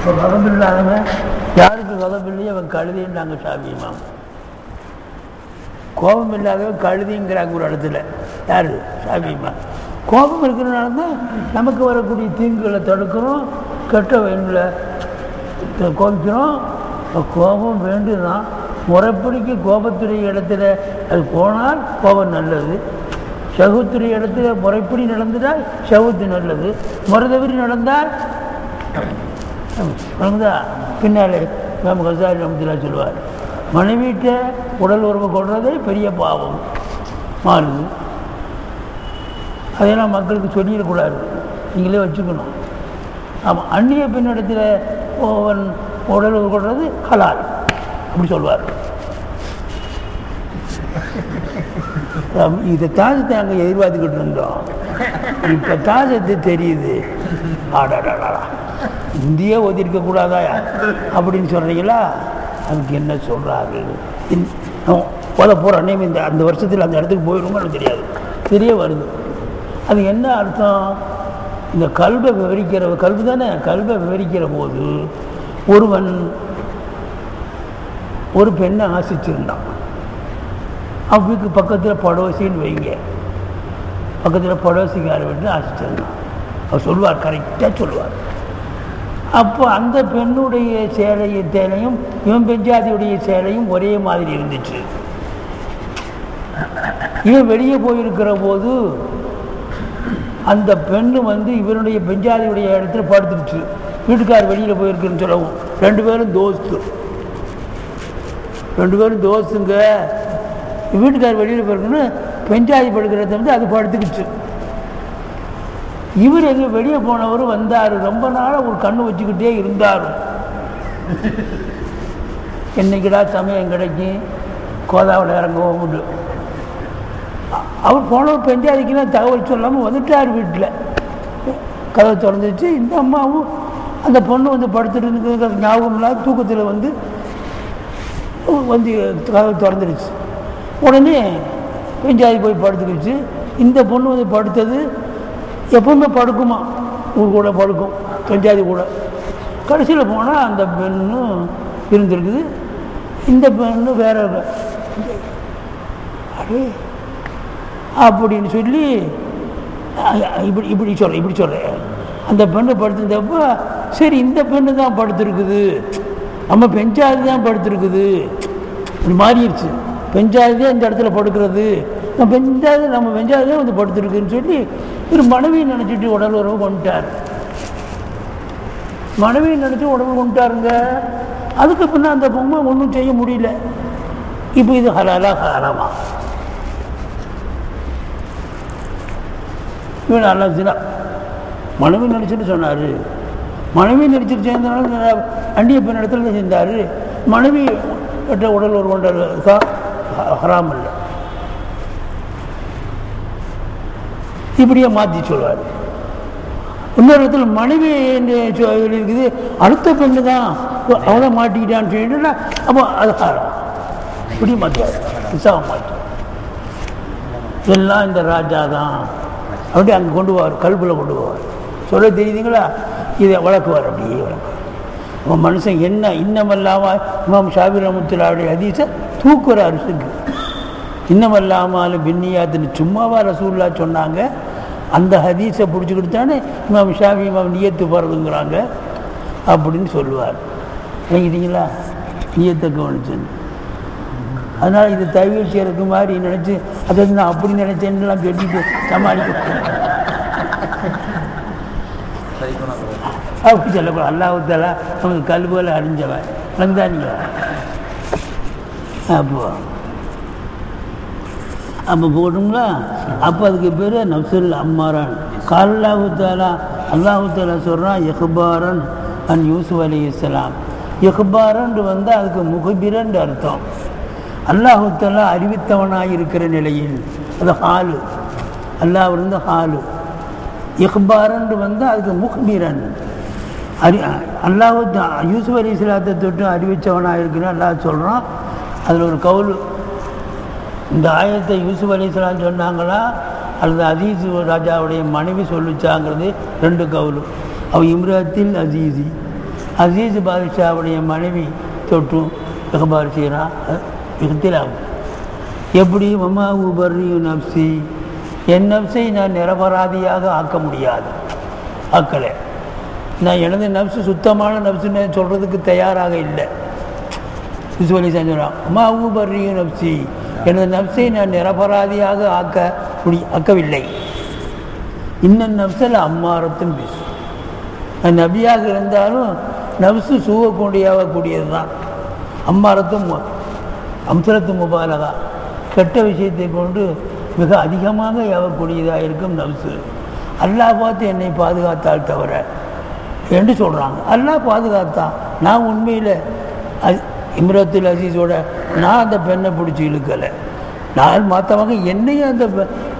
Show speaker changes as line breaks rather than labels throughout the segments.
இப்போ கதம் இல்லாதவன் யாருக்கு கதம் இல்லையோ அவன் கழுதின்றாங்க ஷாஃபிஈமாம். கோபம் இல்லாதவன் கழுதிங்கிறாங்க ஒரு இடத்துல. யார்? ஷாஃபிஈமாம். கோபம் இருக்கிறனால தான் நமக்கு வரக்கூடிய தீங்குகளை தடுக்கிறோம், கெட்ட வயனில் கோபிக்கிறோம். கோபம் வேண்டுதான். முறைப்படிக்கு கோபத்துடைய இடத்துல அது போனால் கோபம் நல்லது. ஷஹூத்துடைய இடத்துல முறைப்படி நடந்துட்டால் ஷஹூத்து நல்லது. முறை தவறி நடந்தால் நடந்தா பின்னாலே நம்ம கசாரி ரமத்துல்லா சொல்லுவார், மனைவிட்ட உடல் உறவு கொள்றதே பெரிய பாவம் மாறுது. அதையெல்லாம் மக்களுக்கு சொல்லிடக்கூடாது, நீங்களே வச்சுக்கணும். ஆமாம், அந்நிய பெண்ணிடத்தில் உடல் உறவு கொள்வது ஹலால் அப்படி சொல்வார். இதை தாஜத்தை நாங்கள் எதிர்பார்த்துக்கிட்டு இருந்தோம். இப்போ தாஜத்து தெரியுது. ஆடாடாடா, இந்தியா ஒதுக்கக்கூடாதா அப்படின்னு சொல்கிறீங்களா? அதுக்கு என்ன சொல்கிறாரு? போத போகிற அன்னையும் இந்த அந்த வருஷத்தில் அந்த இடத்துக்கு போயிடுமோ எனக்கு தெரியாது, தெரிய வருது. அது என்ன அர்த்தம்? இந்த கல்வை விவரிக்கிற கல்வி தானே. கல்வை விவரிக்கிற போது ஒருவன் ஒரு பெண்ணை ஆசிச்சிருந்தான். அவருக்கு பக்கத்தில் படோசின்னு வைங்க, பக்கத்தில் படோசிக்கார விட்டு ஆசிச்சிருந்தான். அவர் சொல்லுவார், கரெக்டாக சொல்லுவார். அப்போ அந்த பெண்ணுடைய சேலையும் இவன் பெஞ்சாதியுடைய சேலையும் ஒரே மாதிரி இருந்துச்சு. இவன் வெளியே போயிருக்கிற போது அந்த பெண்ணு இவனுடைய பெஞ்சாதியுடைய இடத்துல படுத்துருச்சு. வீட்டுக்கார் வெளியில் போயிருக்குன்னு சொல்லவும் ரெண்டு பேரும் தோஸ்துங்க. வீட்டுக்கார் வெளியில் போயிருக்குன்னு பெஞ்சாதி படுக்கிறத அது படுத்துக்கிச்சு. இவர் எங்கே வெளியே போனவர் வந்தார். ரொம்ப நாளாக ஒரு கண்ணு வச்சுக்கிட்டே இருந்தார். என்னைக்கிடா சமயம் கிடைக்கும் கோதாவில் இறங்கவும் உண்டு. அவர் போனவர் பெஞ்சாதிக்குன்னா தகவல் சொல்லாமல் வந்துட்டார். வீட்டில் கதவை திறந்துச்சு. இந்த அம்மாவும் அந்த பொண்ணு படுத்துட்டு இருக்கிற ஞாபகம் இல்லாத தூக்கத்தில் வந்து கதவை திறந்துடுச்சு. உடனே பெஞ்சாதி போய் படுத்துக்கிச்சு. இந்த பொண்ணு படுத்தது எப்பவுமே படுக்குமா, ஊர் கூட படுக்கும், பெஞ்சாதி கூட. கடைசியில் போனால் அந்த பெண்ணும் இருந்திருக்குது. இந்த பெண்ணு வேற அப்படின்னு சொல்லி இப்படி சொல்கிறேன். அந்த பெண்ணை படுத்திருந்தப்போ சரி இந்த பெண்ணு தான் படுத்துருக்குது, நம்ம பெஞ்சாதி தான் படுத்துருக்குது, இப்படி மாறிடுச்சு. பெஞ்சாதி தான் இந்த இடத்துல படுக்கிறது, நம்ம பெஞ்சாதி தான் படுத்துருக்குன்னு சொல்லி ஒரு மனைவியை நினச்சிட்டு உடல் உறவு கொண்டுட்டார். மனைவியை நினச்சி உடம்பு கொண்டுட்டாருங்க. அதுக்கு பின்ன அந்த பொம்மை ஒன்றும் செய்ய முடியல. இப்போ இது ஹலாலா ஹராமா? இவன் நல்லா சினா மனைவி நினச்சிட்டு சொன்னார். மனைவி நினச்சிட்டு சேர்ந்தனால அண்டிய பெண் இடத்துல சேர்ந்தார். மனைவி கிட்ட உடல் ஒரு கொண்டா ஹராம் இல்லை, இப்படியே மாற்றி சொல்வார். இன்னொரு இடத்துல மனைவி இருக்குது, அடுத்த பெண்ணு தான் அவனை மாட்டிக்கிட்டான்னு சொல்லிட்டு அப்போ அது ஹராம், இப்படி மாற்றுவார். இசாவை மாற்றி எல்லாம் இந்த ராஜா தான் அப்படி அங்கே கொண்டு போவார், கல்பில் கொண்டு போவார். சொல்ல தெரியுதுங்களா? இதை வளர்க்குவார், அப்படியே வளர்க்குவார். அவன் மனுஷன் என்ன இன்னமல்லாமல் இமாம் ஷாஃபி ரஹ்மத்துல்லாஹி ஹதீஸை தூக்குற அரசுக்கு இன்னமல்லாமல் பின்னியாத்துன்னு சும்மாவா ரசூலுல்லாஹ் சொன்னாங்க. அந்த ஹதீஸை பிடிச்சிக்கிட்டு தானே இமாம் ஷாஃபி இமாம் நியத்து போகிறதுங்கிறாங்க அப்படின்னு சொல்லுவார். நினைக்கிறீங்களா? நியத்தை கவனிச்சுன்னு. அதனால் இது தவிர்ச்சி இறக்கு மாதிரி நினச்சி அதை நான் அப்படி நினச்சேன்னுலாம் சொல்லிட்டு சமாளிக்க அப்படி சொல்லக்கூடாது. அல்லாஹ்வுத்தாலா அவங்க கல்வியில் அறிஞ்சவன் வந்தாங்க. அப்போ போடுங்களா? அப்போ அதுக்கு பேர் நஃப்ஸுல் அம்மாரான். அல்லாஹ்வுத்தாலா சொல்கிறான் இஹ்பாரன் அன் யூசுப் அலைஹிஸ்ஸலாம். இஹ்பாரன் வந்தால் அதுக்கு முகபிரன் அர்த்தம். அல்லாஹ்வுத்தாலா அறிவித்தவனாக இருக்கிற நிலையில் அது ஹாலு, அல்லாஹ் இருந்து ஹாலு. இஹ்பாரன் வந்தால் அதுக்கு முஹ்பிரன். அல்லாஹ் யூசுப் அலைஹிஸ்ஸலாத்தை தொட்டு அறிவித்தவனாக இருக்கிறான் அல்லாஹ் சொல்கிறான். அதில் ஒரு கவுல், இந்த ஆயத்தை யூசுப் அலைஹிஸ்ஸலாம் சொன்னாங்களா அல்லது அசீஸ் ராஜாவுடைய மனைவி சொல்லிச்சாங்கிறது ரெண்டு கவுலு. அவ் இம்ரத்தில் அசீசி, அசீஸ் பாதுஷாவுடைய மனைவி தொட்டும் இகபார் செய்கிறான். இகத்திலாம் எப்படி மம்மா உபர்ரி நப்சி, என் நப்சை நான் நிரபராதியாக ஆக்க முடியாது, ஆக்கலை. நான் எனது நப்சு சுத்தமான நப்சுன்னு சொல்கிறதுக்கு தயாராக இல்லை. சொல்லி செஞ்சுறான் அம்மா ஊபர்ரி நப்சி, எனது நப்சை நான் நிரபராதியாக ஆக்கவில்லை. இன்னும் நப்சில் அம்மாரத்தும் பேசு. நான் நபியாக இருந்தாலும் நப்சு சூவக்கூடியது தான். அம்மாரத்தும் அம்சரத்து முபாலகா, கெட்ட விஷயத்தை கொண்டு மிக அதிகமாக ஏவக்கூடியதாக இருக்கும் நப்சு. அல்லாஹ் பார்த்து என்னை பாதுகாத்தால் தவிர என்று சொல்கிறாங்க. அல்லாஹ் பாதுகாத்தான். நான் உண்மையில் இம்ரத்துல் அசீஸோட நான் அந்த பெண்ணை பிடிச்சி இழுக்கலை. நான் மற்றவங்க என்னையும் அந்த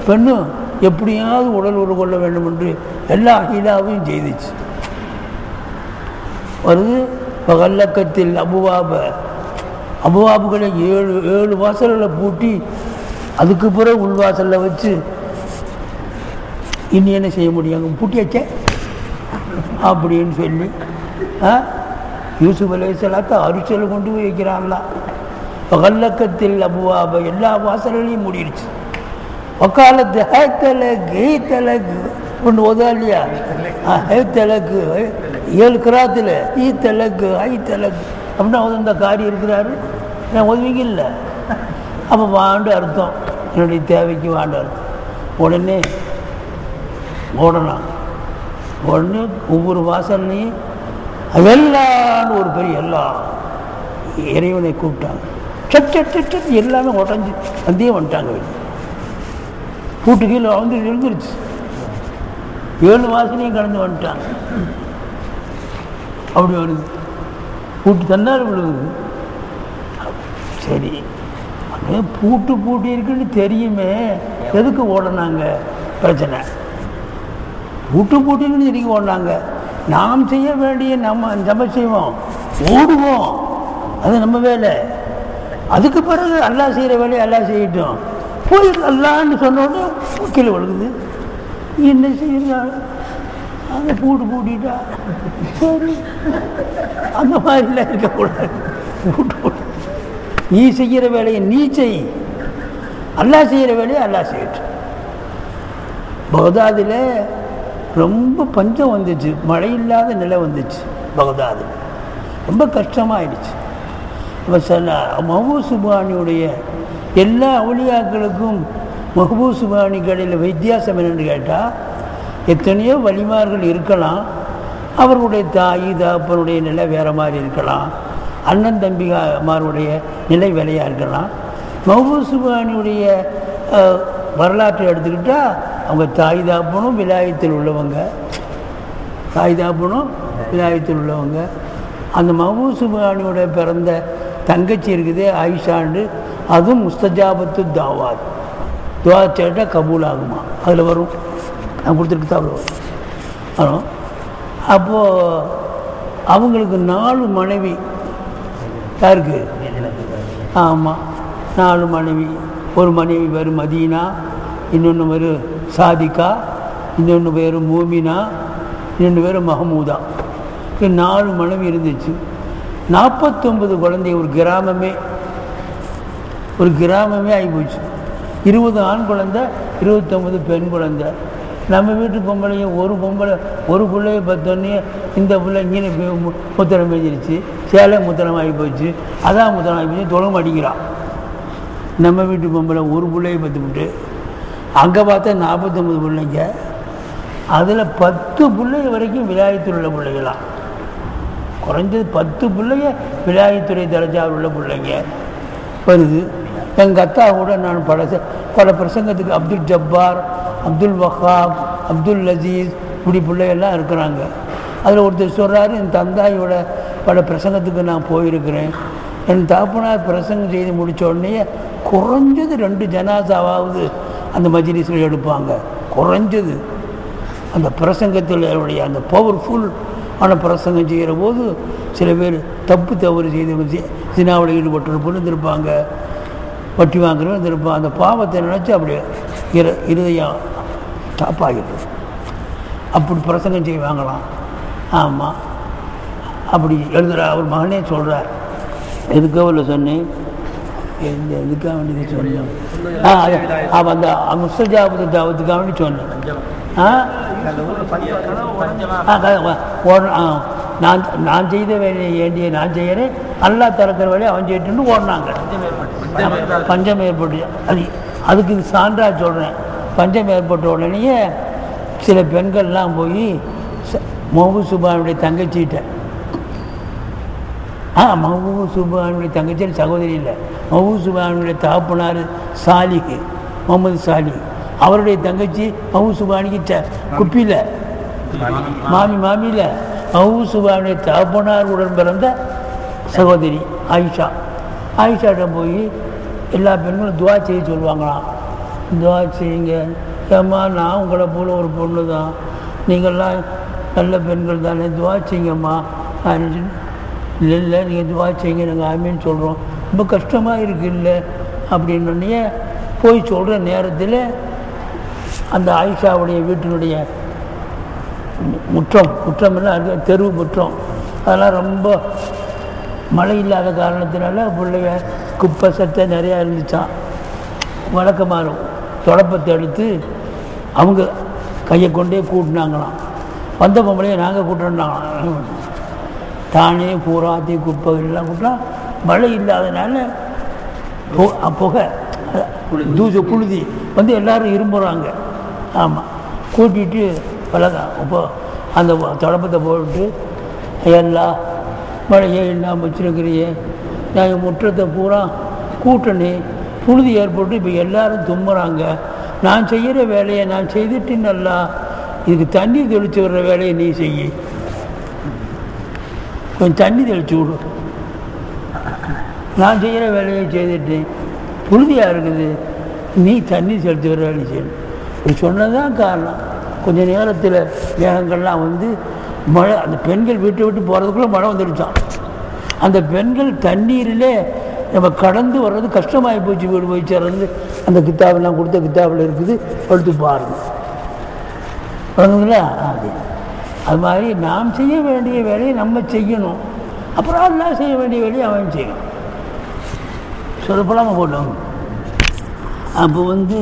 பெண்ணும் எப்படியாவது உடல் உறவு கொள்ள வேண்டும் என்று எல்லா ஹீலாவையும் செய்துச்சு. வருது பகல்லக்கத்தில் அபுவாபுகளை 7 வாசல்களை பூட்டி அதுக்கு பிறகு உள்வாசலில் வச்சு இனி என்ன செய்ய முடியும், பூட்டியாச்சே அப்படின்னு சொல்லி யூசுப் அலைஹிஸ்ஸலாத்தை அரிசலை கொண்டு போய் வைக்கிறாங்களா. பகல்லக்கத்தில் அபுவாப எல்லா வாசல்களையும் மூடிடுச்சு. வக்காலத்து ஹே தலகு தலகு ஒன்று ஓதா இல்லையா, ஹே தலகு 7 கிராத்தில் ஈ தலகு ஐ தலகு அப்படின்னா அந்த காரி இருக்கிறாரு. நான் உதவிங்க இல்லை. அப்போ வாண்டு அர்த்தம், என்னுடைய தேவைக்கு வாண்டு அர்த்தம். உடனே ஓடலாம். உடனே ஒவ்வொரு வாசல்லையும் எல்லான்னு ஒரு பெரிய எல்லாம் இறைவனை கூப்பிட்டாங்க. சட் எல்லாமே உடஞ்சி அந்தே வந்துட்டாங்க. பூட்டு கீழே வந்து எழுந்துருச்சு. 7 வாசலையும் கடந்து வந்துட்டாங்க. அப்படி வருது, பூட்டு தன்னால விழுகுது. சரி, பூட்டு இருக்குன்னு தெரியுமே, எதுக்கு ஓடனாங்க? பிரச்சனை பூட்டுன்னு எதுக்கு ஓடினாங்க? நாம் செய்ய வேண்டிய நம்ம செய்வோம், ஓடுவோம், அது நம்ம வேலை. அதுக்கு பிறகு அல்லாஹ் செய்கிற வேலையை அல்லாஹ் செய்யட்டும். போய் அல்லான்னு சொன்னோடனே கீழே விழுகுது. என்ன செய்யறாங்க? அந்த பூட்டிட்டா சரி, அந்த மாதிரிலாம் இருக்கக்கூடாது. நீ செய்கிற வேலையை நீ செய், அல்லாஹ் செய்கிற வேலையை அல்லாஹ் செய்யட்டும். பகதாதில் ரொம்ப பஞ்சம் வந்துச்சு, மழை இல்லாத நிலை வந்துச்சு. பகதாதில் ரொம்ப கஷ்டமாயிடுச்சு. மஹபூப் சுபானியுடைய எல்லா அவுலியாக்களுக்கும் மஹபூப் சுபானி கடையில் வித்தியாசம் என்னென்னு கேட்டால், எத்தனையோ வலிமார்கள் இருக்கலாம், அவர்களுடைய தாய் தகப்பனுடைய நிலை வேறு மாதிரி இருக்கலாம், அண்ணன் தம்பிமாருடைய நிலை வேலையாக இருக்கலாம். மஹபூப் சுபானியுடைய வரலாற்றை எடுத்துக்கிட்டால் அவங்க தாய் தகப்பனும் விலாயத்தில் உள்ளவங்க, அந்த மஹபூப் சுபானியோட பிறந்த தங்கச்சி இருக்குது ஆயிஷாண்டு, அதுவும் முஸ்தஜாபத்து தாவாத், துவா கேட்டால் கபூல் ஆகுமா, அதில் வரும். நான் கொடுத்துருக்கு அவ்வளோ வரும். அப்போது அவங்களுக்கு 4 மனைவி. யாருக்கு? ஆமாம், 4 மனைவி. ஒரு மனைவி பேர் மதீனா, இன்னொன்று பேர் சாதிகா, இன்னொன்று பேர் மூமினா, இன்னொன்று பேர் மஹமூதா. 4 மனைவி இருந்துச்சு. 49 குழந்தை. ஒரு கிராமமே ஆகிப்போச்சு. 20 ஆண் குழந்தை, 29 பெண் குழந்தை. நம்ம வீட்டு பொம்பளையும் ஒரு பிள்ளையை பார்த்தோன்னே இந்த பிள்ளை இங்கே முத்திரம் மேய்ஞ்சிருச்சு, சேலை முத்திரம் ஆகி போச்சு, அதான் முத்திரம் ஆகி போச்சு, தொழ மாட்டேங்கிறான். நம்ம வீட்டு பொம்பளை ஒரு பிள்ளையை பார்த்துக்கிட்டு அங்கே பார்த்தா 49 பிள்ளைங்க. அதில் 10 பிள்ளைங்க வரைக்கும் விலாயத்தில் உள்ள பிள்ளைகளாம். குறைஞ்சது 10 பிள்ளைங்க விலாயத்துறை தரஜாவில் உள்ள பிள்ளைங்க வருது. எங்கள் அத்தா கூட நான் பல பிரசங்கத்துக்கு அப்துல் ஜப்பார், அப்துல் வஹாப், அப்துல் லசீஸ் இப்படி பிள்ளைகள்லாம் இருக்கிறாங்க. அதில் ஒருத்தர் சொல்கிறாரு, என் தந்தாயோட பல பிரசங்கத்துக்கு நான் போயிருக்கிறேன். என் தகப்பனார் பிரசங்கம் செய்து முடித்த உடனே குறைஞ்சது 2 ஜனாசாவாவது அந்த மஜ்லிஸில் எடுப்பாங்க. குறைஞ்சது அந்த பிரசங்கத்தில் அந்த பவர்ஃபுல் ஆன பிரசங்கம் செய்கிற போது சில பேர் தவறு செய்து சினாவில் ஈடுபட்டு இருந்திருப்பாங்க, வட்டி வாங்குறவங்க இருந்திருப்பாங்க. அந்த பாவத்தை நினச்சி அப்படியே இருதயம் டாப்பாகிடும். அப்படி பிரசங்கம் செய்வாங்களாம். ஆமாம், அப்படி எழுதுகிற அவர் மகனே சொல்கிறார். எதுக்காக சொன்னேன், எதுக்காக வேண்டியது சொன்னேன், அந்த முஸ்தஜாபத்து தாவத்துக்காக வேண்டி சொன்னேன். நான் செய்த வேலையை ஏண்டிய நான் செய்கிறேன், அல்லா திறக்கிற வேலையை அவன் செய்யிட்டு ஓடினாங்க. பஞ்சம் ஏற்பட்டு அதுக்கு இது சான்றா சொல்கிறேன். பஞ்சம் ஏற்பட்ட உடனேயே சில பெண்கள்லாம் போய் மஹபூப் சுபானுடைய தங்கச்சிகிட்ட, மஹபூப் சுபானுடைய தங்கச்சி சகோதரி இல்லை, மஹபூப் சுபானுடைய தகப்பனார் சாலிஹ், முகமது சாலிஹ், அவருடைய தங்கச்சி மஹபூப் சுபானிக்கு குப்பியில் மாமியில் மஹபூப் சுபானுடைய தகப்பனார் உடன் பிறந்த சகோதரி ஆயிஷாட்ட போய் எல்லா பெண்களும் துவா செய்ய சொல்லுவாங்களாம். துவா செய்யுங்க, ஏம்மா நான் உங்களை போல ஒரு பொண்ணு தான், நீங்கள்லாம் நல்ல பெண்கள் தானே, துவா செய்யுங்கம்மா. இல்லை நீங்கள் துவா செய்யுங்க, நாங்கள் ஆமீன்னு சொல்கிறோம், ரொம்ப கஷ்டமாக இருக்குது இல்லை அப்படின்னே போய் சொல்கிற நேரத்தில் அந்த ஆயிஷாவுடைய வீட்டினுடைய முற்றம் எல்லாம் இருக்குது, தெரு முற்றம், அதெல்லாம் ரொம்ப மழை இல்லாத காரணத்தினால பிள்ளைய குப்பை சட்டை நிறையா இருந்துச்சான். வழக்கமாக தொடப்பத்தை எடுத்து அவங்க கையை கொண்டே கூட்டினாங்களாம். வந்த பொம்பளையை நாங்கள் கூட்டினாங்களாம். தானே பூராத்தி குப்பை எல்லாம் கூட்டினா மழை இல்லாதனால புகை புழுதி வந்து எல்லோரும் இரும்புறாங்க. ஆமாம், கூட்டிகிட்டு பழகம் இப்போ அந்த தொடப்பத்தை போட்டு எல்லாம் மழையே இல்லாமல் வச்சுருக்கிறியே, நாங்கள் முற்றத்தை பூரா கூட்டணி புழுதி ஏற்பட்டு இப்போ எல்லோரும் தும்புறாங்க, நான் செய்கிற வேலையை நான் செய்துட்டு நல்லா இதுக்கு தண்ணி தெளித்து விடுற வேலையை நீ செய்ய, கொஞ்சம் தண்ணி தெளித்து விடு, நான் செய்கிற வேலையை செய்துட்டு புழுதியாக இருக்குது, நீ தண்ணி தெளித்து விடுற வேலையை செய்யணும். இது சொன்னதான் காரணம். கொஞ்சம் நேரத்தில் வேகங்கள்லாம் வந்து மழை, அந்த பெண்கள் வீட்டை விட்டு போகிறதுக்குள்ளே மழை வந்துடுச்சான். அந்த பெண்கள் தண்ணீரிலே நம்ம கடந்து வர்றது கஷ்டமாகி போச்சு. வீடு போய் சேர்ந்து அந்த கித்தாபெல்லாம் கொடுத்த கித்தாபில் இருக்குது, எடுத்து பாருங்க. வணங்குங்களா? அது மாதிரி நாம் செய்ய வேண்டிய வேலையை நம்ம செய்யணும், அப்புறம் எல்லாம் செய்ய வேண்டிய வேலையை அவன் செய்யணும். சொல்லப்படாமல் போட்டோம். அப்போ வந்து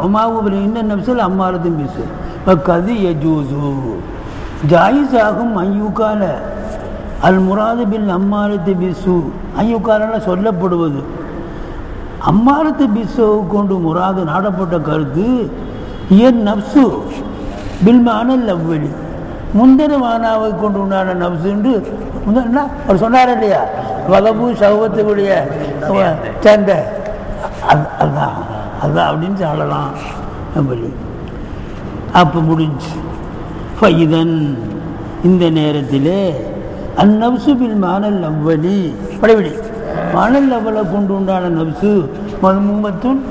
உமாவுபலி இன்னும் நம்சல் அம்மாரத்தும் பேசு கது யஜூசு ஜாயிஸாகும் ஐயூக்கால அல் முராது பில் அம்மாரத்து பிசு. ஐயூக்கால சொல்லப்படுவது அம்மாரத்து பிசுவை கொண்டு முராது நாடப்பட்ட கருத்து இயன் நப்சு பில் மானல் அவ்வளி, முந்தின மானாவை கொண்டு உண்டான நப்சு என்று அவர் சொன்னார் இல்லையா, வகபு சௌவத்துடைய சண்டை, அதுதான் அதுதான் அப்படின்னு சொல்லலாம். அப்படி அப்போ முடிஞ்சு ஃபைதன் இந்த நேரத்தில் அந்நப்சு பில் மானல் அவ்வளி படைவிடி மானல் அவ்வளை கொண்டு உண்டான நப்சு மதுமத்துன்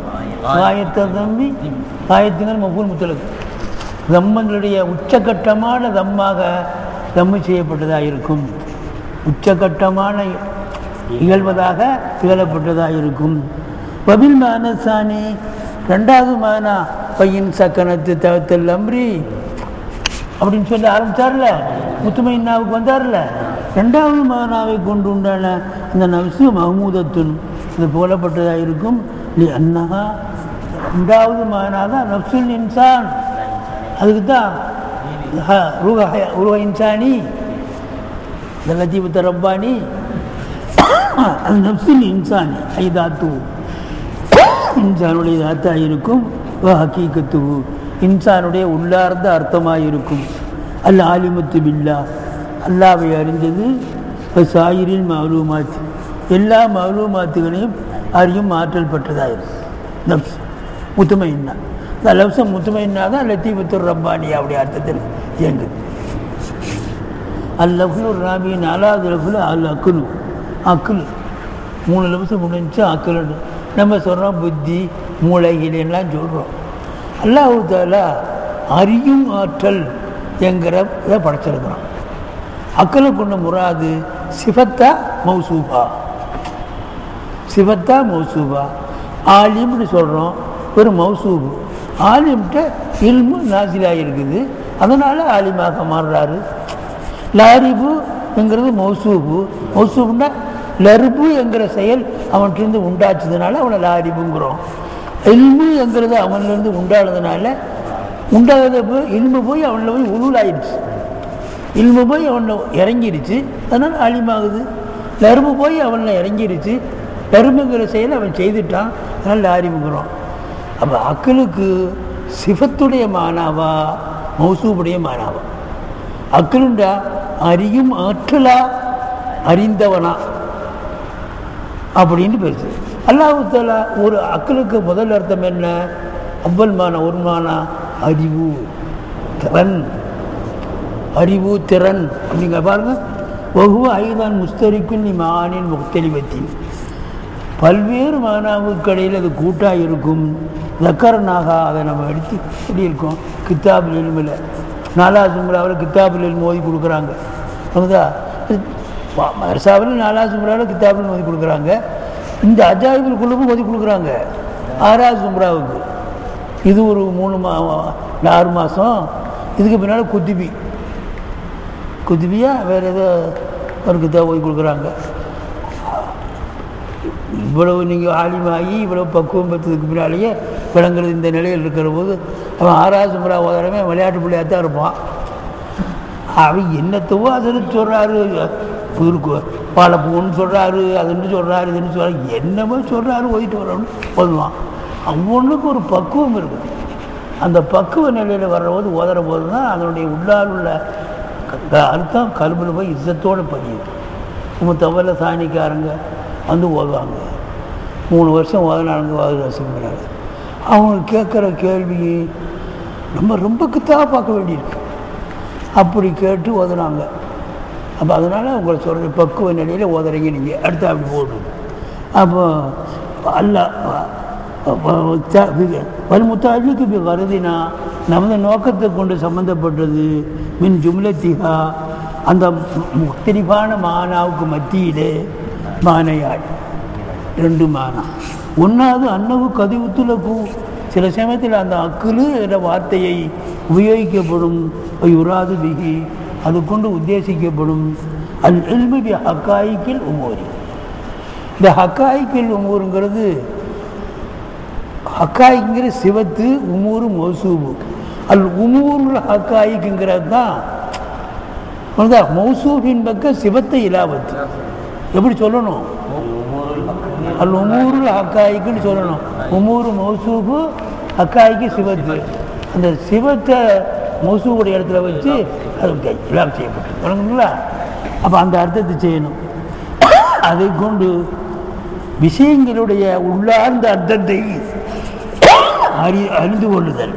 காயத்தை தம்பி காயத்துங்கள் மஃபூல் முத்தலுக்கு தம்மங்களுடைய உச்சகட்டமான தம்மாக தம்மு செய்யப்பட்டதாக இருக்கும், உச்சகட்டமான இகழ்வதாக இகழப்பட்டதாக இருக்கும். பபில் மானசானி ரெண்டாவது மானா பையன் சக்கனத்து தவத்தல் அம்ரி அப்படின்னு சொல்லி ஆரம்பித்தார்ல, முத்துமைன்னாவுக்கு வந்தார்ல, ரெண்டாவது மானாவை கொண்டு உண்டான அந்த நப்சு மஹமூதத்துன் இது போலப்பட்டதாக இருக்கும். அன்னஹா ரெண்டாவது மானா தான் நப்சுல் இன்சான், அதுக்கு தான் உருவ இன்சானி லத்தீபுத்த ரப்பானி அது நப்சுல் இன்சானி ஐதாத்து இன்சானுடைய தாத்தாக இருக்கும். ஹக்கீக்கத்து இன்சானுடைய உள்ளார்ந்த அர்த்தமாக இருக்கும். அல் ஆலிமத்து பில்லா அல்லாவை அறிஞ்சது, சாயிரின் மௌலூமாத்து எல்லா மௌலூமாத்துகளையும் அறியும் ஆற்றல் பெற்றதாக இருக்கும். நப்ஸ் முத்துமைன்னா இந்த லப்சம் முத்துமைன்னா தான் லத்தீபுத்தூர் ரப்பானி அப்படி அர்த்தத்தில் இயங்குது. அல் லஃபுல் ராபி நாலாவது லஃபுல் அல் அக்குலு அக்குல் 3 லப்சம் முடிஞ்சு அக்குலுன்னு நம்ம சொல்கிறோம். புத்தி மூளைகளெல்லாம் சொல்கிறோம். அல்லாஹ் தஆலா அறியும் ஆற்றல் என்கிற இதை படைச்சிருக்கிறோம். அக்கலை கொண்ட முராது சிஃபத்தா மௌசூபா, சிஃபத்தா மௌசூபா. ஆலிம்னு சொல்கிறோம், ஒரு மௌசூபு. ஆலிம்கிட்ட இல்மு நாசிலாக இருக்குது, அதனால் ஆலிமாக மாறுறாரு. லாரிபுங்கிறது மௌசூபு. மௌசூபுன்னா லர்பு என்கிற செயல் அவன்கிட்ட உண்டாச்சதுனால அவனை லாரிபுங்கிறோம். இல்மு என்கிறது அவன்லேருந்து உண்டானதுனால உண்டாகிறத போய் இல்மு போய் அவனில் போய் உருள் ஆயிடுச்சு. இல்மு போய் அவனில் இறங்கிருச்சு, அதனால் அலிமாகுது. லர்பு போய் அவனில் இறங்கிருச்சு, லர்புங்கிற செயலை அவன் செய்துட்டான், அதனால் லாரிபுங்கிறோம். அப்போ அக்களுக்கு சிஃபத்துடைய மானாவா மௌசூபுடைய மானாவா? அக்களுண்டா அறியும் ஆற்றலா அறிந்தவனா அப்படின்னு பேசு. அல்லாஹ் தஆலா ஒரு அக்களுக்கு முதல் அர்த்தம் என்ன? அவ்வல் மானா ஒரு மானா அறிவு திறன், அறிவு திறன் அப்படிங்க பாருங்க. வஹுவ ஐதான் முஸ்தரிக்குன் மானின் முக்தலிபத்தின், பல்வேறு மானாவுக்கு இடையில் அது கூட்டாக இருக்கும். தக்கரனாக அதை நம்ம எடுத்து எப்படி இருக்கோம்? கித்தாபுல் இல்மில் 4வது சும்ராவில் கித்தாபுல் இல்மு ஓதி கொடுக்குறாங்க. அதுதா மர்சாவில் 4வது சும்ராவில் கித்தாபுல் ஓதி கொடுக்குறாங்க. இந்த அஜாயிபுல் குழுவும் ஓதி கொடுக்குறாங்க 6வது சும்ராவுக்கு. இது ஒரு 6 மாதம். இதுக்கு பின்னால் குத்துபியா வேறு ஏதோ ஒரு கித்தாப் ஓதி கொடுக்குறாங்க. இவ்வளவு நீங்கள் ஆலிமாகி இவ்வளவு பக்குவம் பெற்றதுக்கு பின்னாலேயே விளங்குறது இந்த நிலையில் இருக்கிற போது அவன் 6வது சும்ரா ஓதுறமே விளையாட்டு பிள்ளையாக தான் இருப்பான். அவன் என்னத்தவோ அதுன்னு சொல்கிறாரு, பாலப்பூன்னு சொல்கிறாரு, அதுன்னு சொல்கிறாரு, இதுன்னு சொல்கிறாரு, என்னமோ சொல்கிறாரு, ஓதிட்டு வரோன்னு ஓதுவான். ஒவ்வொன்றுக்கும் ஒரு பக்குவம் இருக்குது. அந்த பக்குவ நிலையில் வர்ற போது ஓதுற போது தான் அதனுடைய உள்ளால் உள்ள அர்த்தம் கல்வியில் போய் இசத்தோடு பதியுது. நம்ம தவறில சாணிக்காரங்க வந்து ஓதுவாங்க, 3 வருஷம் ஓதுனாங்க, வாதுவாசிக்கிறாங்க. அவங்க கேட்குற கேள்வி ரொம்ப கித்தாக பார்க்க வேண்டியிருக்கு. அப்படி கேட்டு ஓதுனாங்க. அப்போ அதனால் உங்களை சொல்கிற பக்குவ நிலையில் ஓதுறீங்க நீங்கள். அடுத்து அப்படி போடுறது. அப்போ வல்முத்தாஜிக்கு இப்போ கருதினா நமது நோக்கத்தை கொண்டு சம்மந்தப்பட்டது. மின் ஜும்லத்திகா அந்த முக்தலிஃபான மானாவுக்கு மத்தியிலே மானையாள் 2 மானா. 1வது அன்னவு கதிவுத்துலக்கு, சில சமயத்தில் அந்த அக்குலு என்ற வார்த்தையை உபயோகிக்கப்படும். யுராது பிகி அது கொண்டு உத்தேசிக்கப்படும். அல் இல்மு பி ஹக்காயிக்கில் உமூரி. இந்த ஹக்காயிக்கில் உமூருங்கிறது ஹக்காயிக்குங்கிற சிவத்து, உமூரு மௌசூபு. அல் உமூருல் ஹக்காயிக்குங்கிறது தான் மௌசூபின் பக்கம் சிவத்தை இலாவத்து. எப்படி சொல்லணும்? அல் உமூருல் ஹக்காயிக்குன்னு சொல்லணும். உமூரு மௌசூபு, ஹக்காயிக்கு சிவத்து. அந்த சிவத்தை மௌசூபுடைய இடத்துல வச்சு அது இலாப் செய்யப்பட்டு வணங்குங்களா? அப்போ அந்த அர்த்தத்தை செய்யணும். அதை கொண்டு விஷயங்களுடைய உள்ளார்ந்த அர்த்தத்தை அறிந்து கொள்ளுதல்.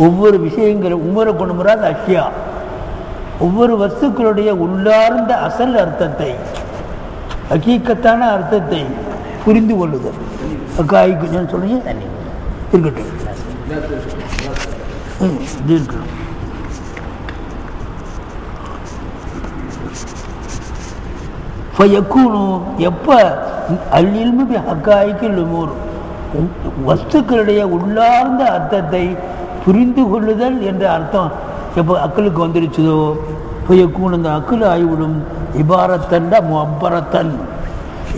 ஒவ்வொரு விஷயங்களும் உமரை கொண்டு முறாத அஷ்யா, ஒவ்வொரு வஸ்துக்களுடைய உள்ளார்ந்த அசல் அர்த்தத்தை, ஹகீக்கத்தான அர்த்தத்தை புரிந்து கொள்ளுதல். அக்காய்க்கு சொல்லுங்க இருக்கட்டும், இது இருக்கணும். எப்போ அல்லில்மு பி ஹக்காய்க்கு உமூர், வஸ்துக்களுடைய உள்ளார்ந்த அர்த்தத்தை புரிந்து கொள்ளுதல் என்ற அர்த்தம் எப்போ அக்களுக்கு வந்துருச்சதோ ஃபயக்கூன் அந்த அக்குள் ஆய்விடும். இபாரத்தண்டா முப்பரத்தன்,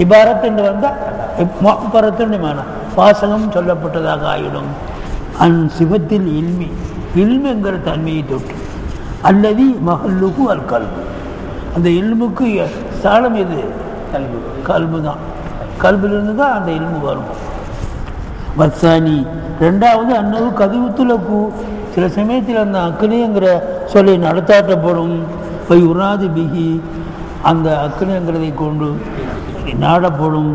இபாரத்தண்டு வந்தால் முப்பரத்தன் வேணாம், வாசகம் சொல்லப்பட்டதாக ஆயிடும். சிவத்தில் இல்மி, இல்முங்கிற தன்மையை தொட்டு அல்லது மஹல்லுக்கு அல் கல்பு, அந்த இல்முக்கு ஸ்தானம் எது? கல்பு தான். கல்பிலிருந்து தான் அந்த இல்மு வரும். வர்சானி 2வது அன்னவு கதிவுத்துலக்கு, சில சமயத்தில் அந்த அக்னிங்கிற சொல்லி நடத்தாட்டப்படும். உராது பிகி அந்த அக்னிங்கிறதை கொண்டு நாடப்படும்.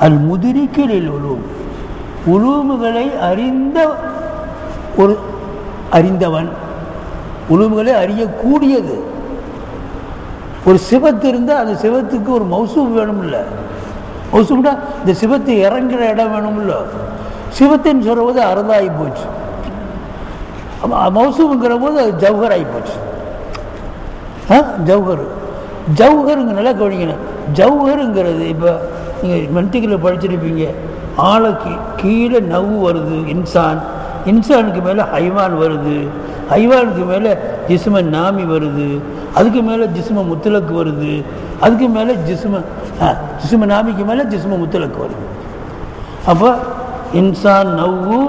அல் முதிரிக்கலில் உலூமுகளை அறிந்த ஒரு அறிந்தவன், உலூமுகளை அறியக்கூடியது. ஒரு சிவத்து இருந்தால் அந்த சிவத்துக்கு ஒரு மௌசூப் வேணும் இல்லை? மௌசூப்னா இந்த சிவத்து இறங்குற இடம் வேணும் இல்லை? சிவத்தின்னு சொல்கிற போது அறந்தாகி போச்சு, மௌசூப்ங்கிற போது அது ஜவுஹர் ஆகி போச்சு. ஜவுஹருங்க நல்லா கவனிக்கணும். ஜவுஹருங்கிறது இப்போ நீங்கள் மென்டிக்கில் படிச்சிருப்பீங்க, ஆளுக்கு கீழே நவ்வு வருது, இன்சான் இன்சானுக்கு மேலே ஹைவான் வருது, ஹைவானுக்கு மேலே ஜிஸ்ம நாமி வருது, அதுக்கு மேலே ஜிஸ்ம முத்தலக்கு வருது, அதுக்கு மேலே ஜிஸ்ம நாமிக்கு மேலே ஜிஸ்ம முத்தலக்கு வருது. அப்போ இன்சான் நவ்வு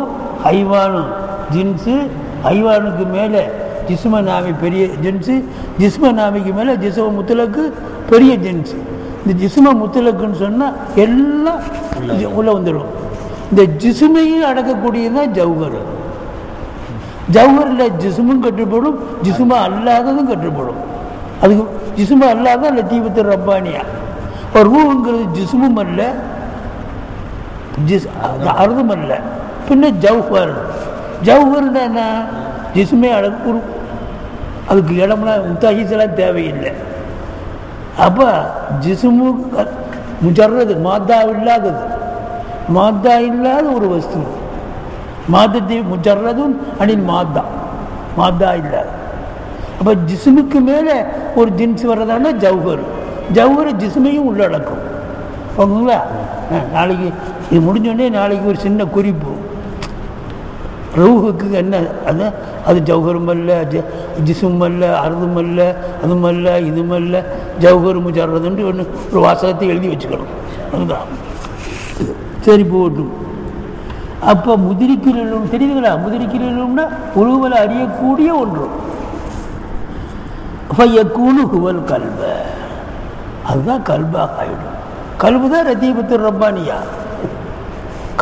ஹைவானு ஜின்ஸு, ஹைவானுக்கு மேலே ஜிஸ்ம நாமி பெரிய ஜின்ஸு, ஜிஸ்ம நாமிக்கு மேலே ஜிஸ்ம முத்தலக்கு பெரிய ஜின்ஸு. இந்த ஜிஸ்ம முத்தலக்குன்னு சொன்னால் எல்லாம் உள்ளே வந்துடும். இந்த ஜிசுமையும் அடக்கக்கூடியதுதான் ஜவுகர். ஜவுகரில் ஜிசுமும் கட்டுப்படும், ஜிசுமா அல்லாததும் கட்டுப்படும். அதுக்கு ஜிசுமா அல்லாத லத்தீஃபத்து ரப்பானியா. ஒரு ரூங்கிறது ஜிசுமும் அல்ல, அறுதும் அல்ல, பின்ன ஜவுஹர். ஜவுஹர்னா என்ன? ஜிசுமே அடக்கு, அதுக்கு இடம்லாம் முத்தாஹிஸெல்லாம் தேவையில்லை. அப்போ ஜிசுமு முஜர்றது மாத்தா இல்லாதது, மாத்தா இல்லாத ஒரு வஸ்து. மாதத்தை முஜர்றதும் அணில் மாத்தா, மாத்தா இல்லாத. அப்போ ஜிசுமுக்கு மேலே ஒரு ஜின்ஸ் வர்றதான ஜவுஹர். ஜவுஹர் ஜிசுமையும் உள்ளடக்கும். ஓகேங்களா? நாளைக்கு இது முடிஞ்சோடனே நாளைக்கு ஒரு சின்ன குறிப்பு. ரூஹுக்கு என்ன அது? அது ஜவுஹரும் அல்ல, ஜிசும் அல்ல, அறுதும் அல்ல, அதுவும் அல்ல, இதுவும் அல்ல, ஜவுஹர் முஜர்றதுன்ட்டு ஒன்று ஒரு வாசகத்தை எழுதி வச்சுக்கணும். அதுதான் சரி போட்டும். அப்போ முதிரிக்கிலும் தெரியுதுங்களா? முதிரிக்கிலும்னா உருவலை அறியக்கூடிய ஒன்று. ஃபயக்கூனு ஹுவல் கல்ப, அதுதான் கல்பாக ஆகிடும். கல்பு தான் லத்தீஃபத்து ரப்பானியா.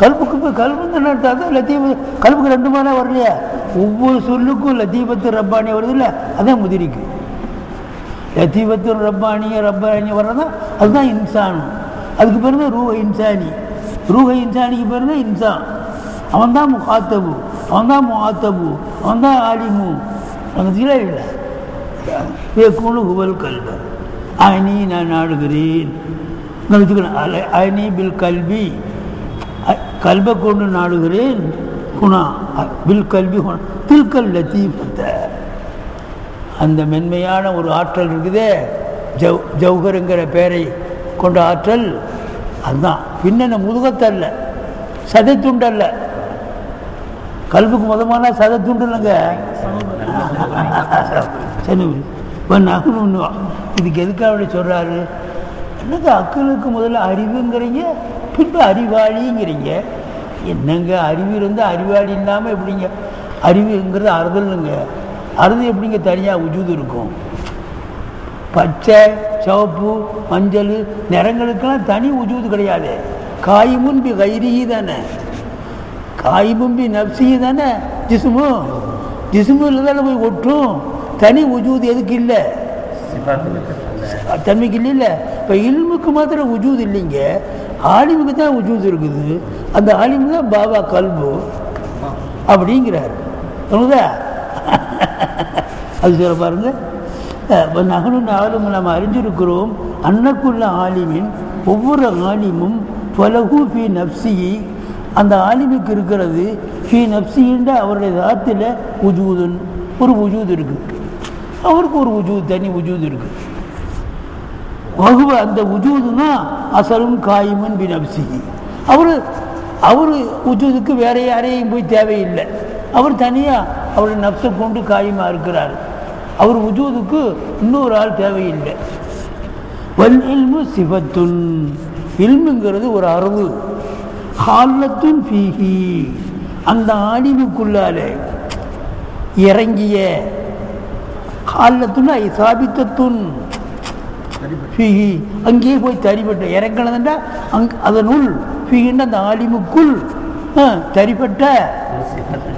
கல்புக்கு இப்போ கல்புன்னு என்னட்டாக்க லத்தீஃபு, கல்புக்கு ரெண்டு மானா வரலையா? ஒவ்வொரு சொல்லுக்கும் லத்தீஃபத்து ரப்பானியா வருது இல்லை, அதான் முதிரிக்கு. லத்தீஃபத்து ரப்பானியா வர்றதான் அதுதான் இன்சான். அதுக்கு பேர் தான் ரூஹ இன்சானி. ரூஹ இன்சானிக்கு பேர் தான் இன்சான். அவன் தான் முகாத்தபு, அவன் தான் முகாத்தபு, அவன் தான் ஆலிமு. அந்த இல்லை இல்லை கூணு ஹுவல் கல்ப. அயனி நான் நாடுகிறேன். அயனி பில் கல்வி, கல்பை கொண்டு நாடுகிறேன். குணா பில் கல்வி தில்கல் லத்தீஃபத்தை, அந்த மென்மையான ஒரு ஆற்றல் இருக்குதே ஜவுஹருங்கிற பெயரை கொண்ட ஆற்றல், அதுதான். பின்ன முதுகத்தல்ல, சதைத்துண்டல்ல. கல்புக்கு மொதமான சதைத்துண்டு இல்லைங்க. சரி, இதுக்கு எதுக்காக அப்படி சொல்கிறாரு? என்னங்க அக்களுக்கு முதல்ல அறிவுங்கிறீங்க, பின்பு அறிவாளிங்கிறீங்க. என்னங்க அறிவு இருந்தால் அறிவாளி இல்லாமல் எப்படிங்க? அறிவுங்கிறது அறுதல்னுங்க. அறுது எப்படிங்க தனியாக உஜூது இருக்கும்? பச்சை, சிவப்பு, மஞ்சள் நிறங்களுக்கெல்லாம் தனி உஜூது கிடையாது. காய்முன்பி கைரிகி தானே, காய்முன்பி நப்சி தானே ஜிசுமு. ஜிசுமு இல்லை தானே போய் ஒட்டும். தனி உஜூது எதுக்கு இல்லை? தன்மைக்கு இல்லை. இப்போ இல்முக்கு மாத்திரம் உஜூது இல்லைங்க, ஆலிமுக்கு தான் உஜூது இருக்குது. அந்த ஆலிமு தான் பாபா கல்பு அப்படிங்கிறார். சொல்லுதா? அது சொல்ல பாருங்க. நகலும் நாளும் நம்ம அறிஞ்சிருக்கிறோம். அன்னக்குள்ள ஆலிமின், ஒவ்வொரு ஆலிமும் பலகு ஃபி நப்சி, அந்த ஆலிமுக்கு இருக்கிறது ஃபி நப்சின்ற அவருடைய தாத்தில் உஜூதுன்னு ஒரு உஜூது இருக்குது. அவருக்கு ஒரு உஜூது, தனி உஜூது இருக்குது. வகுவ அந்த உஜூது தான் அசலும் காயுமன் பி நப்சி. அவர் உஜூதுக்கு வேற யாரையும் போய் தேவையில்லை. அவர் தனியாக அவருடைய நப்சை கொண்டு காயமாக இருக்கிறார். அவர் உஜூதுக்கு இன்னொரு ஆள் தேவையில்லை. வல் இல்மு சிவத்துன், இல்முங்கிறது ஒரு அறிவு. ஹாலத்துன் ஃபீஹி, அந்த ஆலிமுக்குள்ளாலே இறங்கிய. ஹாலத்துன் ஐ சாபித்தத்துன் ஃபீஹி, அங்கேயே போய் தரிப்பட்ட இறங்கினதுண்டா அதனுள் ஃபீஹின்னு அந்த ஆலிமுக்குள் தரிப்பட்ட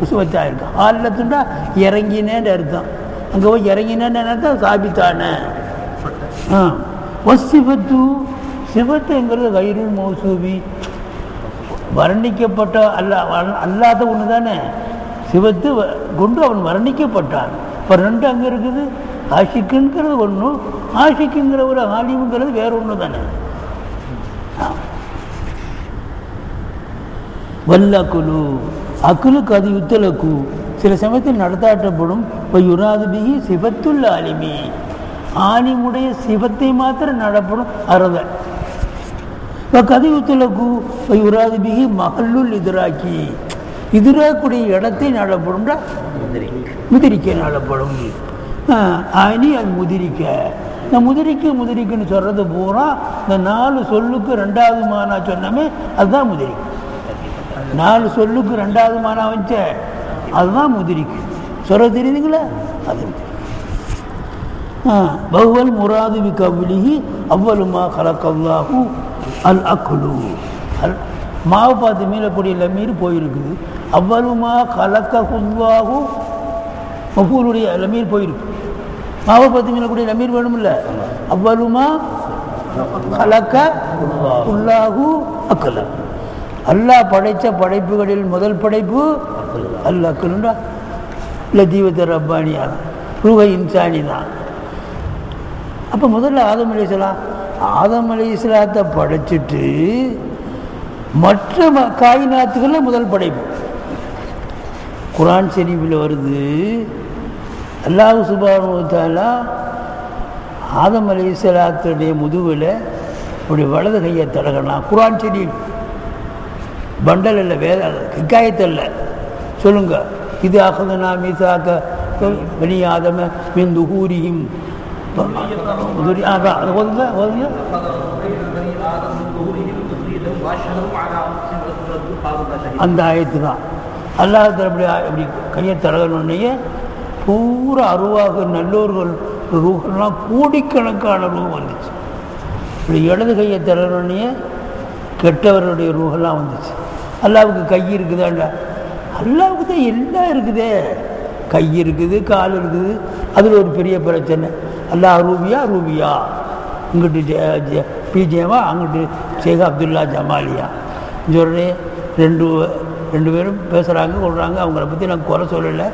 சுவத்தாக இருக்கு. ஹாலத்துண்டா இறங்கினேன்னு அர்த்தம். அங்கே போய் இறங்கினேன்னு அர்த்தம் சாபித்தான. வசிபத்து, சிவத்துங்கிறது கைருள் மௌசூபி, வர்ணிக்கப்பட்ட அல்லாத ஒன்று தானே. சிவத்து கொண்டு அவன் வர்ணிக்கப்பட்டான். இப்போ ரெண்டு அங்கே இருக்குது. ஆஷிக்குங்கிறது ஒன்று, ஆஷிக்குங்கிற ஒரு ஆலிமுங்கிறது வேற ஒன்று தானே. வல்லக்குழு, அக்குலுக்கு அது யுத்தலக்கு, சில சமயத்தில் நடத்தாட்டப்படும். யுராதுபிகி சிவத்துள்ள ஆலிமி, ஆலிமுடைய சிவத்தை மாத்திரம் நடப்படும் அறத. இப்போ கதியுத்தலக்கு யுராதுபிகி மகல்லுள் எதிராக்கி, எதிரக்கூடிய இடத்தை நாடப்படும் முதிரிக்க நாடப்படும். அணி அது முதிரிக்க. இந்த முதிரிக்குன்னு சொல்றது பூரா இந்த 4 சொல்லுக்கு 2வது மானா சொன்னமே அதுதான் முதிரிக்கு. 4 சொல்லுக்கு 2வது மானா வச்ச அதுதான் முதிரிக்கு சொல்ல தெரியுதுங்களா? அது பஹுவல் முராது பி கவ்லிஹி அவ்வலுமா கலக்கல்லாஹு அல் அக்லு. மாவு பார்த்து மீளக்கூடிய லமீர் போயிருக்குது. அவ்வலுமா கலக்கல்லாஹு மஃபூலுடைய லமீர் போயிருக்கு. மாவை பார்த்து மீளக்கூடிய லமீர் வேணுமில்ல. அவ்வலுமா கலக்க உல்லாஹு அக்கல. அல்லாஹ் படைத்த படைப்புகளில் முதல் படைப்பு அல் அக்கலுண்டா இல்லை தீவத்த ரப்பானியா ரூஹை இன்சானி தான். அப்போ முதல்ல ஆதம் அலைஹிஸ்ஸலாத்தை படைச்சிட்டு மற்ற காயினாத்துகளில் முதல் படைப்பு. குர்ஆன் ஷரீஃபில் வருது, அல்லாஹ் சுப்ஹானஹு வ தஆலா ஆதம் அலைஹிஸ்ஸலாத்துடைய முதுகில் இப்படி வலது கையை தடகலாம். குர்ஆன் ஷரீஃப் பண்டல் இல்லை, வேத ஹிக்காயத்தல்ல. சொல்லுங்க, இது அகதனா மீசாக்க பனி ஆதம மின் துஹூரிஹிம். அந்த ஆயத்து தான் அல்லாஹ் அப்படி அப்படி கையை தடகணுன்னே பூரா அருவாக நல்லோர்கள் ரூஹெல்லாம் கோடிக்கணக்கான ரூ வந்துச்சு. இப்படி இடது கையை தடகணுன்னே கெட்டவர்களுடைய ரூஹெல்லாம் வந்துச்சு. அல்லாவுக்கு கை இருக்குதாண்டா? அல்லாவுக்கு தான் எல்லாம் இருக்குதே. கை இருக்குது, கால் இருக்குது. அதில் ஒரு பெரிய பிரச்சனை. அல்லாஹ் ரூபியா இங்கிட்டு பிஜேவா, அங்கிட்டு ஷேக் அப்துல்லா ஜமாலியா சொல்கிறேன். ரெண்டு பேரும் பேசுகிறாங்க, சொல்கிறாங்க. அவங்கள பற்றி நான் குறை சொல்லலை.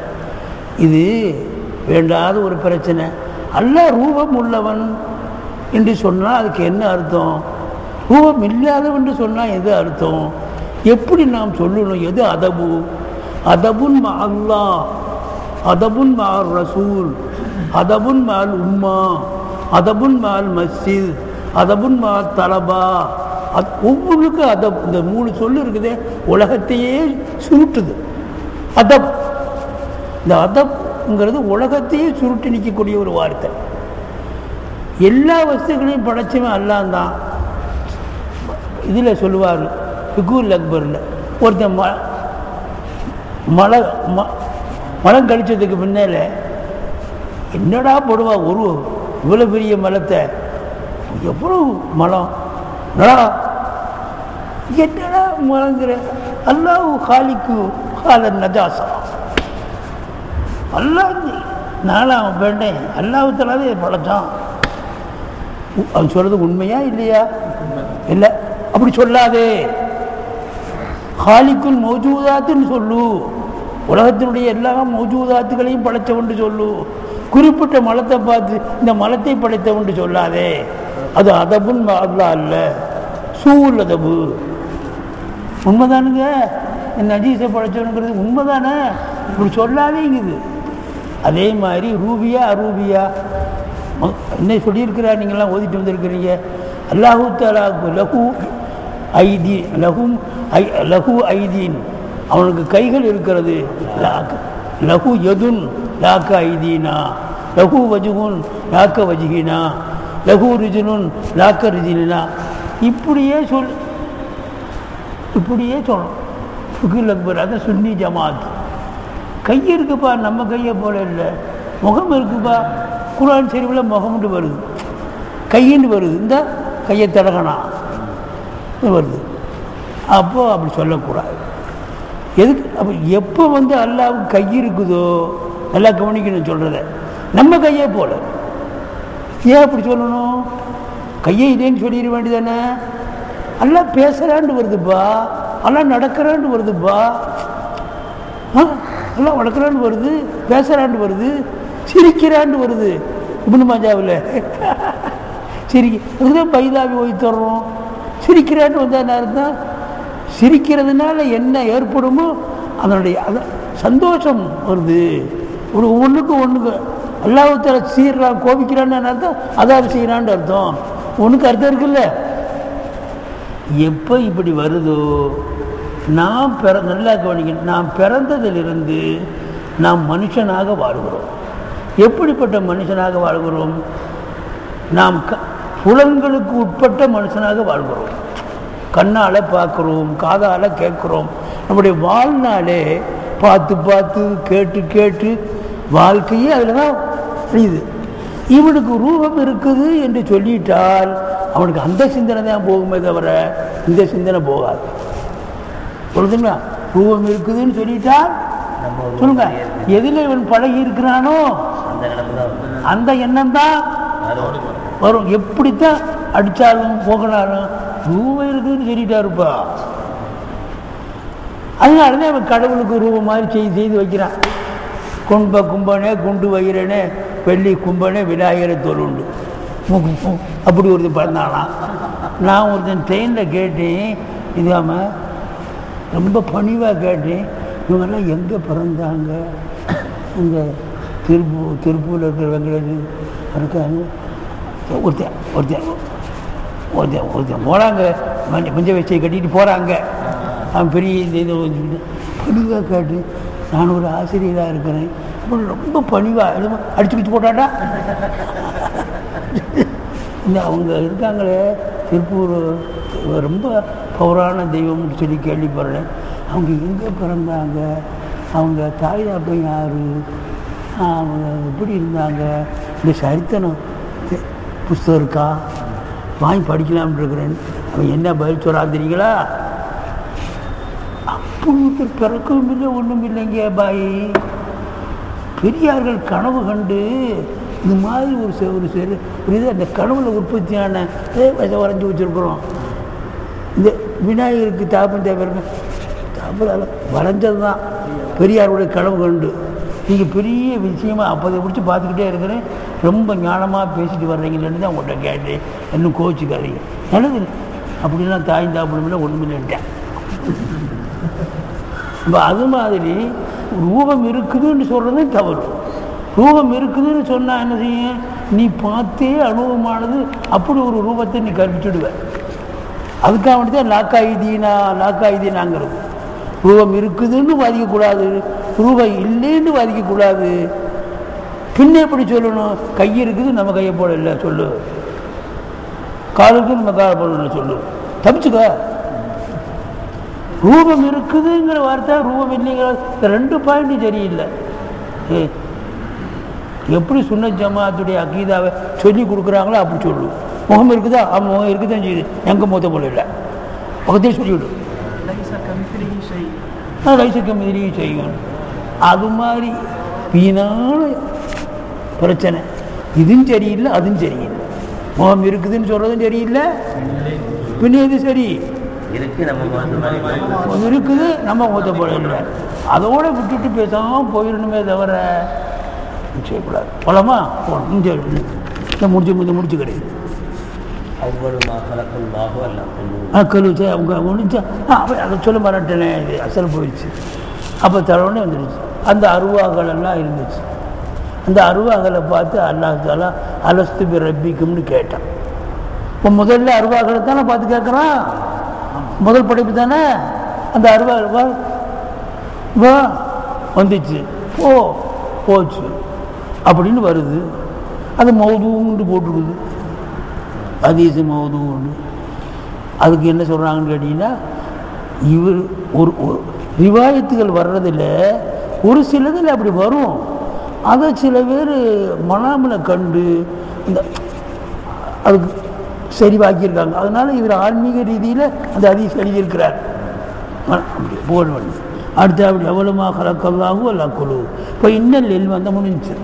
இது வேண்டாத ஒரு பிரச்சனை. அல்லாஹ் ரூபம் உள்ளவன் என்று சொன்னால் அதுக்கு என்ன அர்த்தம்? ரூபம் இல்லாதவன் சொன்னால் எது அர்த்தம்? எப்படி நாம் சொல்லணும்? எது அதபு? அதபுன் மா அல்லாஹ், அதபுன் மா ரசூல், அதபுன் மால் உம்மா, அதபுன் மால் மஸ்ஜித், அதபுன் மா தலபா. ஒவ்வொன்றுக்கும் அதப். இந்த 3 சொல்லு இருக்குதே, உலகத்தையே சுருட்டுது. அதப், இந்த அதப்ங்கிறது உலகத்தையே சுருட்டி நிற்கக்கூடிய ஒரு வார்த்தை. எல்லா வஸ்துக்களையும் படைச்சவன் அல்லாஹ் தான். இதில் சொல்லுவார் ஃபிகுல் அக்பரில், ஒருத்தன் மலம் கழிச்சதுக்கு முன்னால என்னடா போடுவா, ஒரு இவ்வளோ பெரிய மலத்தை, எவ்வளோ மலம், என்னடா மலங்கிற? அல்லாஹ் காலிக்கு கால நஜாசா. அல்லாஹ் நானும் அவன் வேண்டேன், அல்லாஹ்வுத்தாலாவே படைச்சான். அவன் சொல்றது உண்மையா இல்லையா? இல்லை, அப்படி சொல்லாதே. காலிக்குள் மௌஜூதாத்துன்னு சொல்லு. உலகத்தினுடைய எல்லா மௌஜூதாத்துகளையும் படைத்தவன்று சொல்லு. குறிப்பிட்ட மலத்தை பார்த்து இந்த மலத்தை படைத்தவன்று சொல்லாதே. அது அதபுன் அல்லாஹ் அல்ல, சூல் அதபு. உண்மைதானுங்க, நஜீஸை படைச்சவனுங்கிறது உண்மைதானே. இப்படி சொல்லாதேங்குது. அதே மாதிரி ரூபியா அரூபியா என்ன சொல்லியிருக்கிறார்? நீங்கள்லாம் ஓதிட்டு வந்திருக்கிறீங்க. அல்லாஹு தஆலா லஹு ஐதி, லஹு ஐதீன், அவனுக்கு கைகள் இருக்கிறது. லஹு யதுன் லாக்க ஐதீனா, லஹு வஜுகுன் லாக்க வஜுகினா, லஹு ரிஜுனுன் லாக்க ரிஜினா. இப்படியே சொல்லணும். ஃபிகுல் அக்பர், அதான் சுன்னி ஜமாத். கை இருக்குப்பா, நம்ம கையை போல இல்லை. முகம் இருக்குப்பா, குர்ஆன் ஷரீஃபில் முகம்னு வருது, கையின்னு வருது. இந்த கையை தடகனா வருது. அப்போ அப்படி சொல்லக்கூடாது. எதுக்கு? அப்போ எப்போ அல்லாவுக்கு கை இருக்குதோ, நல்லா கவனிக்கணும் சொல்கிறத. நம்ம கையே போல ஏன் அப்படி சொல்லணும்? கையை இதேன்னு சொல்லிட வேண்டியதானே. அல்லாஹ் பேசுகிறான்னு வருதுப்பா, அல்லாஹ் நடக்கிறான்னு வருதுப்பா, அல்லாஹ் நடக்கிறான்னு வருது, பேசுகிறான்னு வருது, சிரிக்கிறான்னு வருது. இப்னு மாஜாவில் அதுதான் பைதாவி ஓய் தர்றோம். சிரிக்கிறான்னு வந்தால் என்ன அர்த்தம்? சிரிக்கிறதுனால என்ன ஏற்படுமோ அதனுடைய சந்தோஷம் வருது. ஒரு ஒன்றுக்கு அல்லாஹ் தஆலா சீர்றான், கோபிக்கிறான்னு அர்த்தம், அதாவது செய்கிறான்னு அர்த்தம். ஒன்றுக்கு அர்த்தம் இருக்குல்ல. எப்போ இப்படி வருதோ நாம் நல்லா கவனிக்கணும், நாம் பிறந்ததிலிருந்து நாம் மனுஷனாக வாழ்கிறோம். எப்படிப்பட்ட மனுஷனாக வாழ்கிறோம்? நாம் புலன்களுக்கு உட்பட்ட மனுஷனாக வாழ்கிறோம். கண்ணால் பார்க்குறோம், காதால் கேட்குறோம். நம்முடைய வாழ்நாளே பார்த்து பார்த்து கேட்டு கேட்டு வாழ்க்கையே அதில் தான் இது. இவனுக்கு ரூபம் இருக்குது என்று சொல்லிட்டால் அவனுக்கு அந்த சிந்தனை தான் போகுமே தவிர இந்த சிந்தனை போகாது. சொல்லுதுங்களா? ரூபம் இருக்குதுன்னு சொல்லிட்டால் சொல்லுங்க, எதில் இவன் பழகி இருக்கிறானோ அந்த எண்ணம் தான் வரும். எப்படித்தான் அடித்தாலும் போகலாலும் ரூபம் இருக்குதுன்னு சொல்லிட்டாருப்பா. அதனாலதான் அவன் கடவுளுக்கு ரூபம் மாதிரி செய்து வைக்கிறான். கும்பனே குண்டு வயிறனே வெள்ளி கும்பனே விநாயகரை தொழுண்டு அப்படி ஒருத்தன் பிறந்தானாம். நான் ஒருத்தன் ட்ரெயினில் கேட்டேன், இதாமல் ரொம்ப பணிவாக கேட்டேன், இவங்கெல்லாம் எங்கே பிறந்தாங்க? இந்த திருப்பூரில் இருக்கிற வெங்கடேஷன் இருக்காங்க. ஒருத்தன் போகிறாங்க, மஞ்சள் வச்சை கட்டிட்டு போகிறாங்க. அவன் பெரிய பணிவாக கேட்டு, நான் ஒரு ஆசிரியராக இருக்கிறேன், ரொம்ப பணிவாக எதுவும் அடிச்சு பிடிச்சி போட்டாட்டா. இந்த அவங்க இருக்காங்களே திருப்பூர், ரொம்ப பௌராண தெய்வம்னு சொல்லி கேள்விப்படுறேன். அவங்க எங்கே பிறந்தாங்க? அவங்க தாய் தாப்பம் யார்? அவங்க எப்படி இருந்தாங்க? இந்த சரித்திரம் புஸ்தகம் இருக்கா? வாங்கி படிக்கலாம்னு இருக்கிறேன். அவன் என்ன பதில் சொல்கிறான் தெரியுங்களா? அப்படி பிறக்கவும் இல்லை, ஒன்றும் இல்லைங்க பாய். பெரியார்கள் கனவு கண்டு இந்த மாதிரி ஒரு இது அந்த கனவுல உற்பத்தியான வரைஞ்சி வச்சுருக்குறோம். இந்த விநாயகருக்கு தாப்பம் தேவை தாப்பலால் வரைஞ்சது தான் பெரியாருடைய கனவு கண்டு. நீங்கள் பெரிய விஷயமாக அப்போதை பிடிச்சி பார்த்துக்கிட்டே இருக்கிறேன். ரொம்ப ஞானமாக பேசிட்டு வர்றீங்களேன்னு தான் உங்கள்கிட்ட கேட்டேன். இன்னும் கோச்சிக்காதீங்க, நல்லது அப்படிலாம் தாய் தாப்படமில்லை ஒன்றும் இல்லைன்ட்டேன். இப்போ அது மாதிரி ரூபம் இருக்குதுன்னு சொல்கிறது தவறு. ரூபம் இருக்குதுன்னு சொன்னால் என்ன செய்ய? நீ பார்த்தே அனுபவமானது அப்படி ஒரு ரூபத்தை நீ கற்பிச்சுடுவேன். அதுக்காக வேண்டி தான் லாக்காயுதீனாங்கிறது. ரூபம் இருக்குதுன்னு வாதிக்கக்கூடாது, ரூபம் இல்லைன்னு வாதிக்கக்கூடாது. பின்ன எப்படி சொல்லணும்? கை இருக்குது, நம்ம கையை போல இல்லை சொல்லு. காலுக்கு நம்ம காலை போல இல்லை சொல்லு, தப்பிச்சுக்க. ரூபம் இருக்குதுங்கிற வார்த்தை, ரூபம் இல்லைங்கிற ரெண்டு பாயிண்ட்டும் சரியில்லை. எப்படி சுன்னத் ஜமாத்துடைய அகீதாவை சொல்லி கொடுக்குறாங்களோ அப்படி சொல்லு. முகம் இருக்குதா? முகம் இருக்குதான் செய்யுது, எங்கே மூத்த போல இல்லை, முகத்தையும் சொல்லிவிடும். லைசக்கமிதிரியும் செய்யும். அது மாதிரி வீணான பிரச்சனை. இதுவும் சரியில்லை, அதுவும் சரியில்லை. முகம் இருக்குதுன்னு சொல்றதும் சரியில்லை, பின்ன இது சரி இருக்குது நம்ம மூத்த போல இல்லை. அதோட விட்டுட்டு பேசாமல் போயிடணுமே தவிர செய்யக்கூடாது. போலாமா? முடிச்சு கிடையாது. அவங்க முடிஞ்சா அதை சொல்ல மாட்டேனே, இது அசல் போயிடுச்சு. அப்போ தடவை வந்துடுச்சு. அந்த அருவாகள் எல்லாம் இருந்துச்சு. அந்த அருவாகளை பார்த்து அல்லாஹ் தாலா அலஸ்து பி ரப்பிக்கும்னு கேட்டான். இப்போ முதல்ல அருவாகளை தானே பார்த்து கேட்குறான், முதல் படைப்பு தானே. அந்த அருவா வந்துச்சு, போச்சு அப்படின்னு வருது. அது மௌதுன்னு போட்டுருக்குது, ஹதீஸ் மௌதுன்னு. அதுக்கு என்ன சொல்கிறாங்கன்னு கேட்டிங்கன்னா, இவர் ஒரு ரிவாயத்துகள் வர்றதில் ஒரு சிலதில் அப்படி வரும். அதை சில பேர் மனாமில் கண்டு இந்த அதுக்கு சரிவாக்கியிருக்காங்க. அதனால் இவர் ஆன்மீக ரீதியில் அந்த ஹதீஸ் எழுதியிருக்கிறார். அப்படி போல் வந்து அடுத்த அப்படி எவ்வளோமாக கலக்கல்லாகும் அல்ல குழு. இப்போ இன்னல் இல்மு அந்த முடிஞ்சு.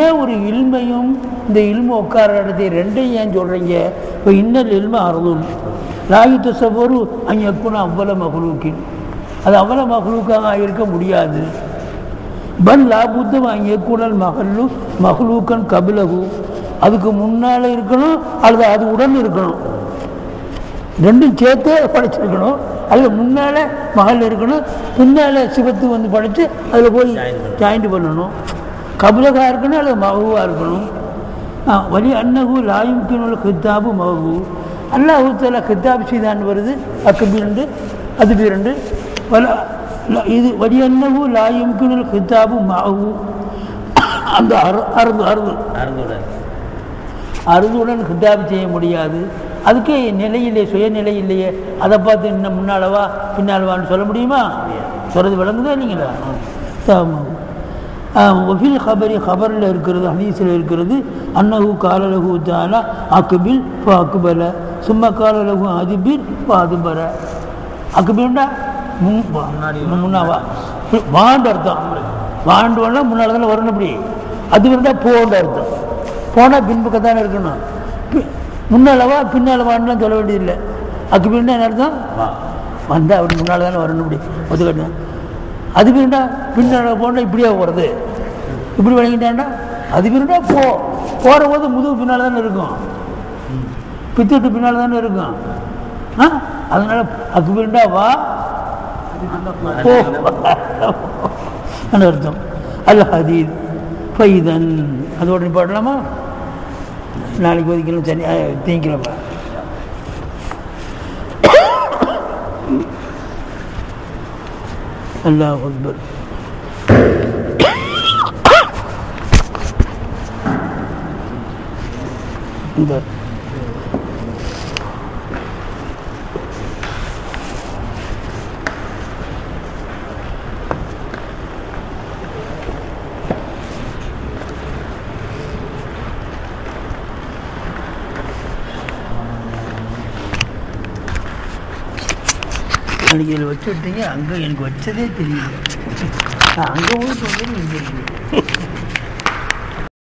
ஏன் ஒரு இல்மையும் இந்த இல்மு உட்கார இடத்தை ரெண்டையும் ஏன் சொல்கிறீங்க? இப்போ இன்னல் இல்மு அறுதும் லாகித்த சபோரு அங்கே கூட அவ்வளோ மகளுக்கின், அது அவ்வளோ மகளுக்காக இருக்க முடியாது. பல் லாபுத்தம் அங்கே கூட மகளூக்கன் கபிலகு, அதுக்கு முன்னால் இருக்கணும் அல்லது அது உடன் இருக்கணும். ரெண்டும் சேர்த்தே படைச்சிருக்கணும். அதில் முன்னால் மகள் இருக்கணும், பின்னால் சிவத்து வந்து படைத்து அதில் போய் ஜாயிண்ட் பண்ணணும். கபிலகா இருக்கணும் அல்லது மகூவாக இருக்கணும். வலி அன்னகு லாயுக்கினுள்ள கித்தாபு மகூ, அல்லாஹ் தாலா கித்தாப் செய்தான்னு வருது. அக்கபீரண்டு அது பீரண்டு இது வடியன்னவு லாயும்கினல் கிதாபு மாவு அந்த அறுதுடன் கிதாபு செய்ய முடியாது. அதுக்கு நிலை இல்லையே, சுயநிலை இல்லையே. அதை பார்த்து இன்னும் முன்னாலவா பின்னால்வான்னு சொல்ல முடியுமா? சொல்கிறது விளங்குதா இல்லைங்களா? வஃபில் ஹபரி ஹபரில் இருக்கிறது, ஹதீஸில் இருக்கிறது, அன்னஹு காலலகு தாலா அக்பில் அக்பல சும்மா காலலகு அதிபிர் அதுபர. அக்பில்டா முன்னாவா வாண்டு அர்த்தம். வாண்டு வேணா முன்னால் தானே வரணும். அப்படி அது இருந்தால் போன்ற அர்த்தம். போனால் பின்பக்கத்தானே இருக்கணும். முன்னாலவா பின்னாலவான்லாம் சொல்ல வேண்டியதில்லை. அக்பில்னா என்ன அர்த்தம்? வந்தால் அப்படி முன்னால் தானே வரணும். இப்படி ஒத்துக்கணும். அது பிறண்டா பின்னால் போனால் இப்படியே போகிறது. இப்படி வழங்கிட்டாண்டா அது பிறண்டா போகிற போது முதுகு பின்னால் தானே இருக்கும், பித்துட்டு பின்னால் தானே இருக்கும். அதனால் அது பிறண்டா வா போ அர்த்தம். அல் ஹதீத் ஃபைதன் அதோட பாடலாமா? நாளைக்கு ஒதுக்கலாம். சரி தேங்கிக்கிறப்பா. அல்லாஹ் அக்பர். இந்த அன்றைக்கி இதில் வச்சு விட்டீங்க. அங்கே எனக்கு வச்சதே தெரியல. அங்கே போய் சொல்கிறது